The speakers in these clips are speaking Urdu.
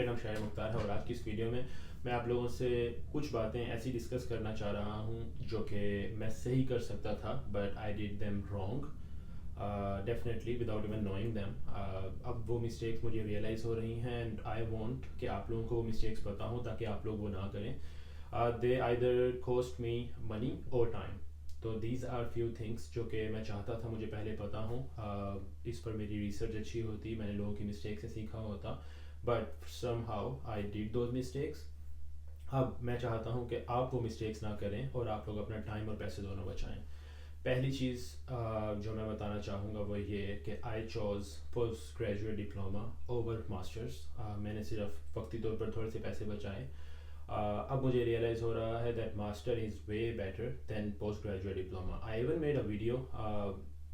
میرا نام شاعر مختار ہے اور آج کی اس ویڈیو میں آپ لوگوں سے کچھ باتیں ایسی ڈسکس کرنا چاہ رہا ہوں جو کہ میں صحیح کر سکتا تھا but I did them wrong definitely without even knowing them. اب وہ مسٹیکس مجھے ریئلائز ہو رہی ہیں اینڈ آئی وانٹ کہ آپ لوگوں کو وہ مسٹیکس بتاؤں تاکہ آپ لوگ وہ نہ کریں. دے آئیدر کوسٹ می منی اور ٹائم. تو دیز آر فیو تھنگس جو کہ میں چاہتا تھا مجھے پہلے پتہ ہوں, اس پر میری ریسرچ اچھی ہوتی, میں نے لوگوں کی مسٹیک سے سیکھا ہوتا, but some how I did those mistakes. اب میں چاہتا ہوں کہ آپ وہ مسٹیکس نہ کریں اور آپ لوگ اپنا ٹائم اور پیسے دونوں بچائیں. پہلی چیز جو میں بتانا چاہوں گا وہ یہ کہ I choose post graduate diploma over masters. میں نے صرف وقتی طور پر تھوڑے سے پیسے بچائے. اب مجھے ریئلائز ہو رہا ہے that master is way better than post graduate diploma. I even made a video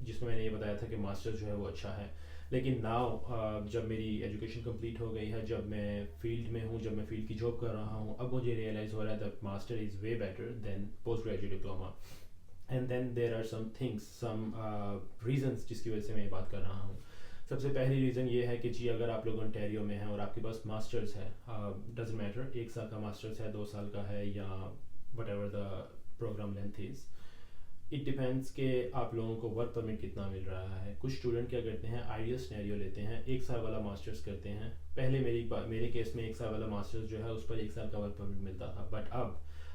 جس میں نے یہ بتایا تھا کہ ماسٹر جو ہے وہ اچھا ہے, لیکن ناؤ جب میری ایجوکیشن کمپلیٹ ہو گئی ہے, جب میں فیلڈ میں ہوں, جب میں فیلڈ کی جاب کر رہا ہوں, اب مجھے ریئلائز ہو رہا ہے that master is way better than post graduate diploma. And then there are some things, some reasons جس کی وجہ سے میں یہ بات کر رہا ہوں. سب سے پہلی ریزن یہ ہے کہ جی اگر آپ لوگ انٹیریو میں ہیں اور آپ کے پاس ماسٹرس ہے, ڈزنٹ میٹر 1 سال کا ماسٹرس ہے, 2 سال کا ہے, یا whatever the program length is, it depends کہ آپ لوگوں کو ورک پرمٹ کتنا مل رہا ہے. کچھ اسٹوڈنٹ کیا کرتے ہیں, آئیڈیل سینیریو لیتے ہیں, 1 سال والا ماسٹرس کرتے ہیں. پہلے میرے کیس میں 1 سال والا ماسٹرس جو ہے اس پر 1 سال کا ورک پرمٹ ملتا تھا, بٹ اب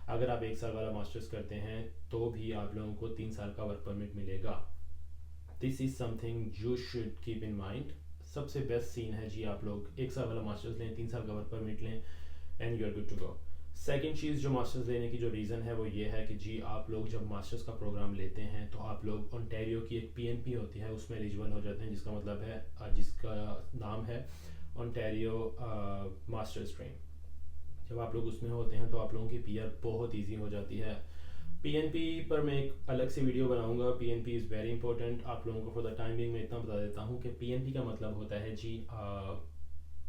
اگر آپ 1 سال والا ماسٹرس کرتے ہیں تو بھی آپ لوگوں کو 3 سال کا ورک پرمٹ ملے گا. This is something you should keep in mind. سب سے بیسٹ سین ہے جی آپ لوگ 1 سال والا ماسٹرس لیں, 3 سال کا ورک پرمٹ لیں, and you are good to go. Second چیز جو ماسٹرز لینے کی جو ریزن ہے وہ یہ ہے کہ جی آپ لوگ جب ماسٹرز کا پروگرام لیتے ہیں تو آپ لوگ انٹیریو کی ایک پی این پی ہوتی ہے, اس میں ایلیجبل ہو جاتے ہیں, جس کا مطلب ہے جس کا نام ہے انٹیریو ماسٹر اسٹریم. جب آپ لوگ اس میں ہوتے ہیں تو آپ لوگوں کی پی آر بہت ایزی ہو جاتی ہے. پی این پی پر میں ایک الگ سے ویڈیو بناؤں گا. P N P is very important. آپ لوگوں کو فور دا ٹائم بینگ میں اتنا بتا دیتا ہوں کہ پی این پی کا مطلب ہوتا ہے جی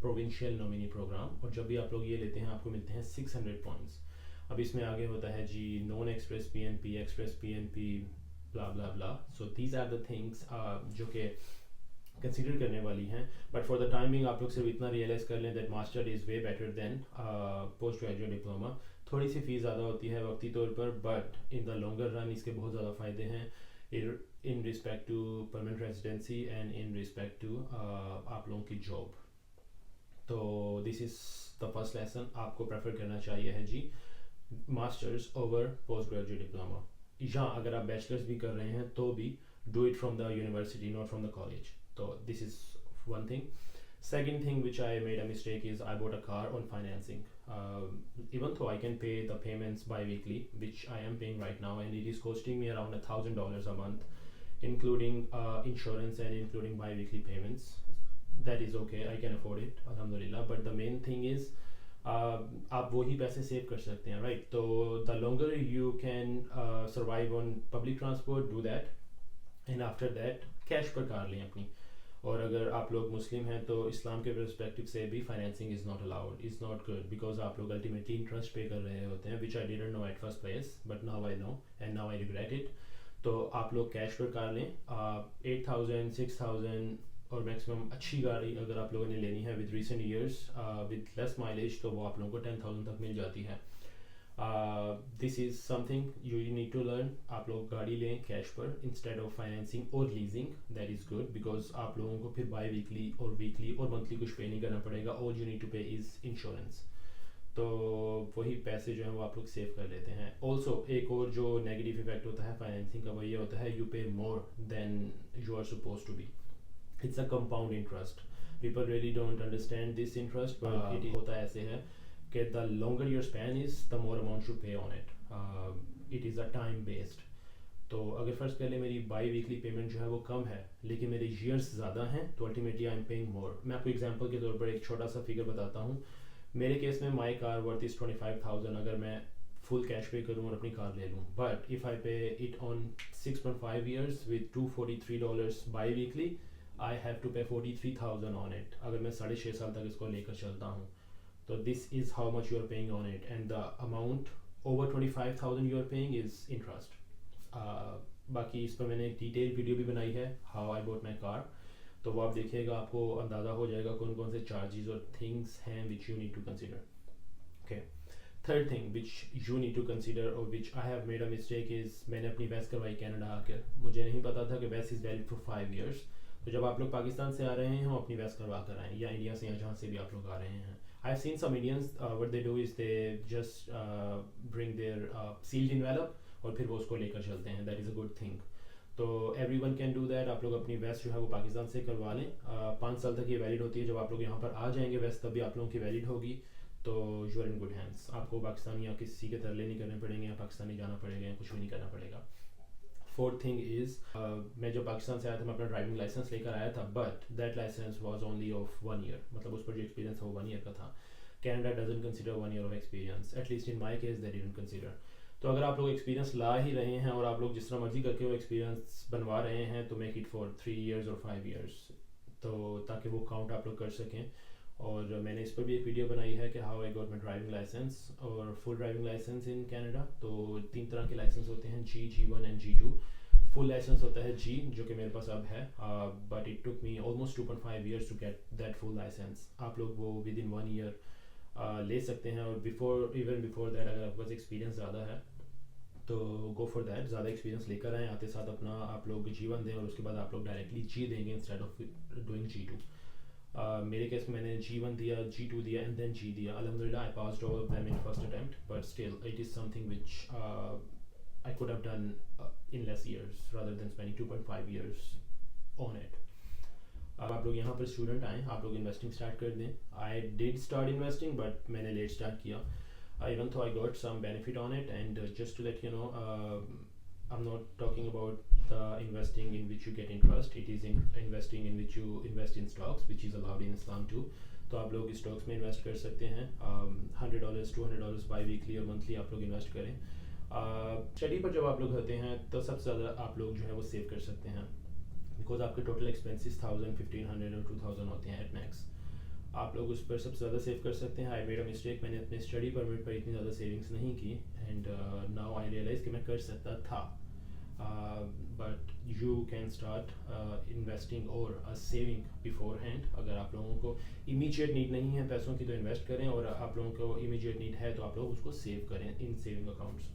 پروونشیل نومینی پروگرام, اور جب بھی آپ لوگ یہ لیتے ہیں آپ کو ملتے ہیں 600 پوائنٹس. اب اس میں آگے ہوتا ہے جی non express P N P, express P N P, blah blah blah. So these are the things جو کہ کنسیڈر کرنے والی ہیں, بٹ فار دا ٹائمنگ آپ لوگ صرف اتنا ریئلائز کر لیں that master is way better than post graduate diploma. تھوڑی سی فیس زیادہ ہوتی ہے وقتی طور پر, but in the longer run اس کے بہت زیادہ فائدے ہیں in respect to permanent residency and in respect to آپ لوگوں کی جاب. تو this is the first lesson. آپ کو پریفر کرنا چاہیے ہے جی masters over post graduate diploma. یا اگر آپ بیچلرز بھی کر رہے ہیں تو بھی do it from the university, not from the college. تو this is one thing. Second thing which I made a mistake is I bought a car on financing. Even though I can pay the payments bi-weekly, which I am paying right now, and it is costing me around $1,000 a month, including insurance and including bi-weekly payments. That is okay, I can afford it, alhamdulillah. But the main thing is آپ وہی پیسے سیو کر سکتے ہیں, رائٹ. تو the longer you can survive on public transport, do that, and after that cash پر کار لیں اپنی. اور اگر آپ لوگ مسلم ہیں تو اسلام کے پرسپیکٹو سے بھی financing is not allowed, is not good, because آپ لوگ الٹیمیٹلی انٹرسٹ پے کر رہے ہوتے ہیں, which I didn't know at first place, but now I know and now I regret it. تو آپ لوگ کیش پر کار لیں. 8,000 6,000 اور میکسیمم اچھی گاڑی اگر آپ لوگوں نے لینی ہے with recent years with less mileage تو وہ آپ لوگوں کو 10,000 تک مل جاتی ہے. This is something you need to learn. آپ لوگ گاڑی لیں کیش پر انسٹیڈ آف فائنینسنگ اور leasing. That is good because آپ لوگوں کو پھر بائی ویکلی اور ویکلی اور منتھلی کچھ پے نہیں کرنا پڑے گا. All you need to pay is insurance. تو وہی پیسے جو ہیں وہ آپ لوگ سیو کر لیتے ہیں. آلسو ایک اور جو نیگیٹو افیکٹ ہوتا ہے فائنینسنگ کا وہ یہ ہوتا ہے you pay more than you are supposed to be. It's a compound interest. People really don't understand this interest, but it ہوتا ایسے ہے کہ the longer your span is, the more amount you pay on it. It is a time based. تو اگر فرض کر لیں میری بائی ویکلی پیمنٹ جو ہے وہ کم ہے لیکن میرے ایئرس زیادہ ہیں تو ultimately I am paying more. میں آپ کو ایگزامپل کے طور پر ایک چھوٹا سا فگر بتاتا ہوں. میرے کیس میں مائی کار ورتھ از 25,000 اگر میں فل کیش پے کروں اور اپنی کار لے لوں, but if I pay it on 6.5 years with $243 biweekly, I have to pay 43,000 on it اگر میں 6.5 سال تک اس کو لے کر چلتا ہوں. So this is how much you are paying on it, and the amount over 25,000 you are paying is interest. باقی اس پر میں نے ایک ڈیٹیل ویڈیو بھی بنائی ہے how I bought my car. تو وہ آپ دیکھیے گا, آپ کو اندازہ ہو جائے گا کون کون سے چارجز اور تھنگس ہیں which you need to consider. Okay, third thing which you need to consider اور which I have made a mistake is, میں نے اپنی ویس کروائی کینیڈا آ کر. مجھے نہیں پتا تھا کہ ویس از ویلڈ فار 5 years. تو جب آپ لوگ پاکستان سے آ رہے ہیں, ہم اپنی ویس کروا کر آئیں, یا انڈیا سے یا جہاں سے بھی آپ لوگ آ رہے ہیں. I've seen some Indians, what they do is they just bring their sealed envelope اور پھر وہ اس کو لے کر چلتے ہیں. That is a good thing. تو every one can do that. آپ لوگ اپنی ویسٹ جو ہے وہ پاکستان سے کروا لیں. 5 سال تک یہ ویلڈ ہوتی ہے. جب آپ لوگ یہاں پر آ جائیں گے ویسٹ, تب بھی آپ لوگوں کی ویلڈ ہوگی. تو you are in good hands. آپ کو پاکستانی یا کسی کے ترلے نہیں کرنے پڑیں گے, یا پاکستانی جانا پڑے گا, یا کچھ بھی نہیں کرنا پڑے گا. فورتھ تھنگ از, میں جب پاکستان سے آیا تھا میں اپنا ڈرائیونگ لائسنس لے کر آیا تھا, but that license was only of 1 year. مطلب اس پر جو ایکسپیرینس ہے وہ 1 year کا تھا. Canada doesn't consider 1 year of experience. At least in my case they didn't consider. تو اگر آپ لوگ ایکسپیرینس لا ہی رہے ہیں اور آپ لوگ جس طرح مرضی کر کے وہ ایکسپیرینس بنوا رہے ہیں, تو میک اٹ فار 3 years اور 5 years, تو تاکہ وہ کاؤنٹ آپ لوگ کر سکیں. اور میں نے اس پر بھی ایک ویڈیو بنائی ہے کہ how I got my driving license اور full driving license in Canada. تو 3 طرح کے لائسنس ہوتے ہیں, G1 and G2. Full licence ہوتا ہے G, جو کہ میرے پاس اب ہے, but it took me almost 2.5 years to get that full license. آپ لوگ وہ ود ان 1 year لے سکتے ہیں. اور ایون بیفور دیٹ اگر آپ کے پاس ایکسپیرینس زیادہ ہے تو گو فار دیٹ. زیادہ ایکسپیرینس لے کر آئیں, آتے ساتھ اپنا آپ لوگ G1 دیں, اور اس کے بعد آپ لوگ ڈائریکٹلی G دیں گے انسٹیڈ آف ڈوئنگ G2. میرے کیس میں نے G1 دیا, G2 دیا اینڈ دین G دیا. الحمدللہ I passed all of them in first attempt, but still it is something which I could have done in less years rather than spending 2.5 years on it. اب آپ لوگ یہاں پر اسٹوڈنٹ آئیں, آپ لوگ انویسٹنگ اسٹارٹ کر دیں. I did start investing but میں نے لیٹ اسٹارٹ کیا. Even though I got some benefit on it, and just to let you know, I'm not talking about the investing in which you get interest. It is investing in which you invest in stocks, which is allowed in Islam too. تو آپ لوگ اسٹاکس میں انویسٹ کر سکتے ہیں. $100 $200 بائی ویکلی اور منتھلی آپ لوگ انویسٹ کریں. اسٹڈی پر جب آپ لوگ ہوتے ہیں تو سب سے زیادہ آپ لوگ جو ہے وہ سیو کر سکتے ہیں, بیکاز آپ کے ٹوٹل ایکسپینسز 1000 1500 اور 2000 ہوتے ہیں ایٹ میکس. آپ لوگ اس پر سب سے زیادہ سیو کر سکتے ہیں. آئی میڈ اے مسٹیک, میں نے اپنے اسٹڈی پرمٹ پر اتنی زیادہ سیونگس نہیں کی, اینڈ ناؤ آئی ریئلائز کہ میں کر سکتا تھا. But you can start investing اور سیونگ بیفور ہینڈ. اگر آپ لوگوں کو امیجیٹ نیڈ نہیں ہے پیسوں کی تو انویسٹ کریں, اور آپ لوگوں کو امیجیٹ نیڈ ہے تو آپ لوگ اس کو سیو کریں ان سیونگ اکاؤنٹس,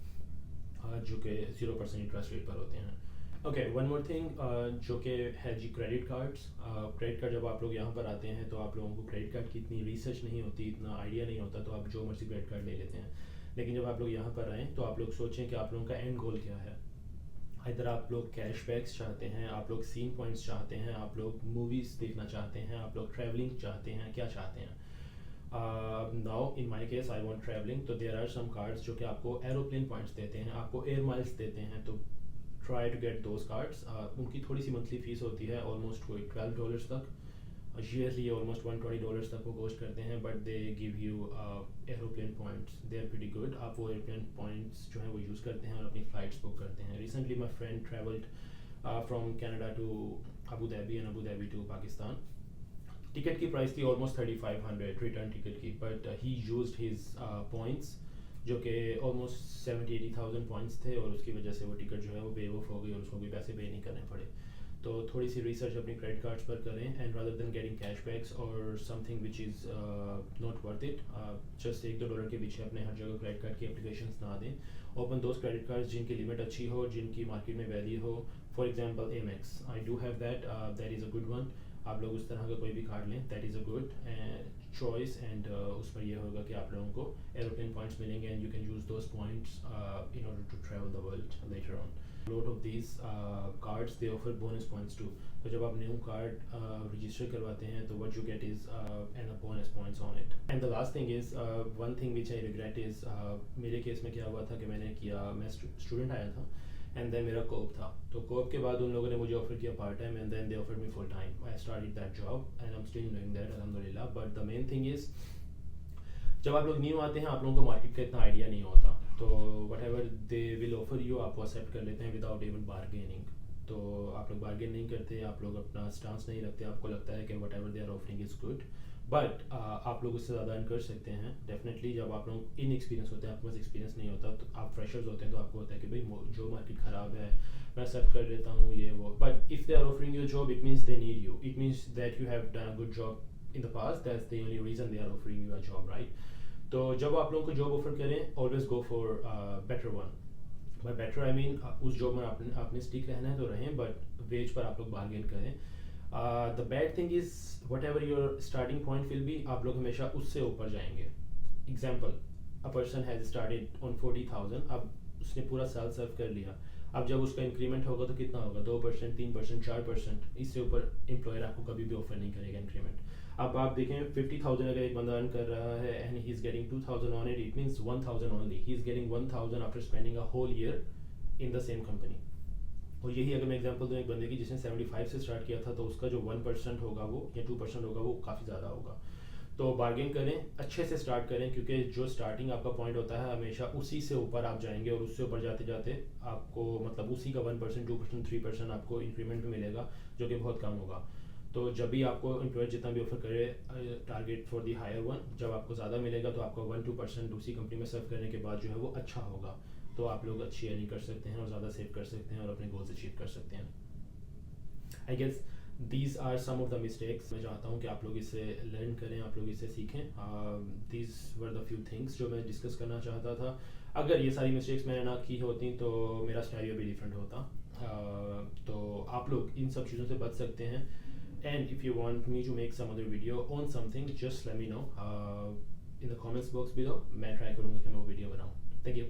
جو کہ 0% انٹرسٹ ریٹ پر ہوتے ہیں. اوکے, ون مور تھنگ جو کہ ہے جی کریڈٹ کارڈس. کریڈٹ کارڈ جب آپ لوگ یہاں پر آتے ہیں تو آپ لوگوں کو کریڈٹ کارڈ کی اتنی ریسرچ نہیں ہوتی, اتنا آئیڈیا نہیں ہوتا, تو آپ جو مرضی کریڈٹ کارڈ لے لیتے ہیں. لیکن جب آپ لوگ یہاں پر آئیں تو آپ لوگ سوچیں کہ آپ لوگوں کا اینڈ گول کیا ہے. ادھر آپ لوگ کیش بیکس چاہتے ہیں, آپ لوگ سین پوائنٹس چاہتے ہیں, آپ لوگ موویز دیکھنا چاہتے ہیں, آپ لوگ ٹریولنگ چاہتے ہیں, کیا چاہتے ہیں. Now in my case I want traveling, تو there are some cards جو کہ آپ کو ایروپلین پوائنٹس دیتے ہیں, آپ کو ایئر مائلس دیتے ہیں. تو try to get those cards. ان کی تھوڑی سی منتھلی فیس ہوتی ہے, آلموسٹ کوئی $12 تک. ایئرلی آلموسٹ $120 تک وہ کوسٹ کرتے ہیں, but they give you aeroplane points. They are pretty good. آپ وہ ایروپلین پوائنٹس جو ہیں وہ یوز کرتے ہیں اور اپنی فلائٹس بک کرتے ہیں. Recently my friend travelled from Canada to Abu Dhabi and Abu Dhabi to Pakistan. Ticket کی پرائس تھی آلموسٹ 3500 ریٹرن ٹکٹ کی, but he used his points جو کہ آلموسٹ 70,000-80,000 پوائنٹس تھے, اور اس کی وجہ سے وہ ٹکٹ جو ہے وہ ویو آف ہو گئی اور اس کو کوئی پیسے پے نہیں کرنے پڑے. تو تھوڑی سی ریسرچ اپنی کریڈٹ کارڈس پر کریں, and rather than getting cash backs اور something which is not worth it, just $1-2 کے پیچھے اپنے ہر جگہ کریڈٹ کارڈ کی اپلیکیشنس نہ دیں. اوپن دوز کریڈٹ کارڈز جن کی لمٹ اچھی ہو, جن کی مارکیٹ میں ویلیو ہو. For example Amex, I do have that, that is a good one. آپ لوگ اس طرح کا کوئی بھی کارڈ لیں, that is a good choice, and اس پر یہ ہوگا کہ آپ لوگوں کو ایروپلین پوائنٹس ملیں گے, and you can use those points in order to travel the world later on. lot of these cards they offer bonus points too. تو جب آپ نیو کارڈ رجسٹر کرواتے ہیں تو what you get is and bonus points on it. And the last thing is one thing which I regret is میرے کیس میں کیا ہوا تھا کہ میں نے کیا, میں اسٹوڈنٹ آیا تھا اینڈ دین میرا کوپ تھا. تو کوپ کے بعد ان لوگوں نے مجھے آفر کیا part time, and then they offered me full time. I started that job and I am still doing that الحمدللہ. But the main thing is جب آپ لوگ نیو آتے ہیں آپ لوگوں کو مارکیٹ کا اتنا آئیڈیا نہیں ہوتا, تو what ever they will offer you آپ کو ایکسیپٹ کر لیتے ہیں وداؤٹ ایون بارگیننگ. تو آپ لوگ بارگین نہیں کرتے, آپ لوگ اپنا اسٹانس نہیں رکھتے, آپ کو لگتا ہے کہ whatever they are offering is good. But آپ لوگ اس سے زیادہ ارن کر سکتے ہیں ڈیفینیٹلی. جب آپ لوگ ان ایکسپیرینس ہوتے ہیں, آپ کے پاس ایکسپیرینس نہیں ہوتا, تو آپ فریشرز ہوتے ہیں تو آپ کو ہوتا ہے کہ بھائی جو مارکیٹ خراب ہے میں ایکسیپٹ کر لیتا ہوں یہ وہ. But if they are offering you job it means they need you, it means that you have done a good job in the past, that's the only reason they are offering you a job, right. تو جب آپ لوگوں کو جاب آفر کریں always go for better one. By better I mean اس جاب میں آپ نے اسٹک رہنا ہے تو رہیں, بٹ ویج پر آپ لوگ بارگین کریں. The bad thing is whatever your starting point will be, آپ لوگ ہمیشہ اس سے اوپر جائیں گے. Example, a person has started on 40,000, اب اس نے پورا سال سرو کر لیا, اب جب اس کا انکریمنٹ ہوگا تو کتنا ہوگا, 2%, 3%, 4%, اس سے اوپر امپلائر آپ کو کبھی بھی آفر نہیں کرے گا انکریمنٹ. اب آپ دیکھیں 50,000 اگر ایک بندہ ارن کر رہا ہے and he is getting 2,000 on it, it means 1,000 only, he is getting 1,000 after spending a whole year in the same company. اور یہی اگر میں ایگزامپل دوں ایک بندے کی جس نے 75 سے اسٹارٹ کیا تھا, تو اس کا جو 1% ہوگا وہ یا 2% ہوگا وہ کافی زیادہ ہوگا. تو بارگین کریں, اچھے سے اسٹارٹ کریں, کیونکہ جو اسٹارٹنگ آپ کا پوائنٹ ہوتا ہے ہمیشہ اسی سے اوپر آپ جائیں گے, اور اس سے اوپر جاتے جاتے آپ کو مطلب اسی کا 1%, 2%, 3% آپ کو انکریمنٹ بھی ملے گا, جو کہ بہت کم ہوگا. تو جب بھی آپ کو امپلائر جتنا بھی آفر کرے target for the higher one, جب آپ کو زیادہ ملے گا تو آپ کا 1-2% دوسری کمپنی میں سرو کرنے کے بعد جو ہے وہ اچھا ہوگا, تو آپ لوگ اچھی ارننگ کر سکتے ہیں اور زیادہ سیو کر سکتے ہیں اور اپنے گولز اچیو کر سکتے ہیں. I guess these are some of the mistakes. میں چاہتا ہوں کہ آپ لوگ اس سے لرن کریں, آپ لوگ اس سے سیکھیں. These were the few things جو میں ڈسکس کرنا چاہتا تھا. اگر یہ ساری مسٹیکس میں نے نہ کی ہوتی تو میرا اسٹائل بھی ڈفرینٹ ہوتا. تو آپ لوگ ان سب چیزوں سے بچ سکتے ہیں. And if you want me to make some other video on something, just let me know in the comments box below. میں ٹرائی کروں گا کہ میں وہ ویڈیو بناؤں. Thank you.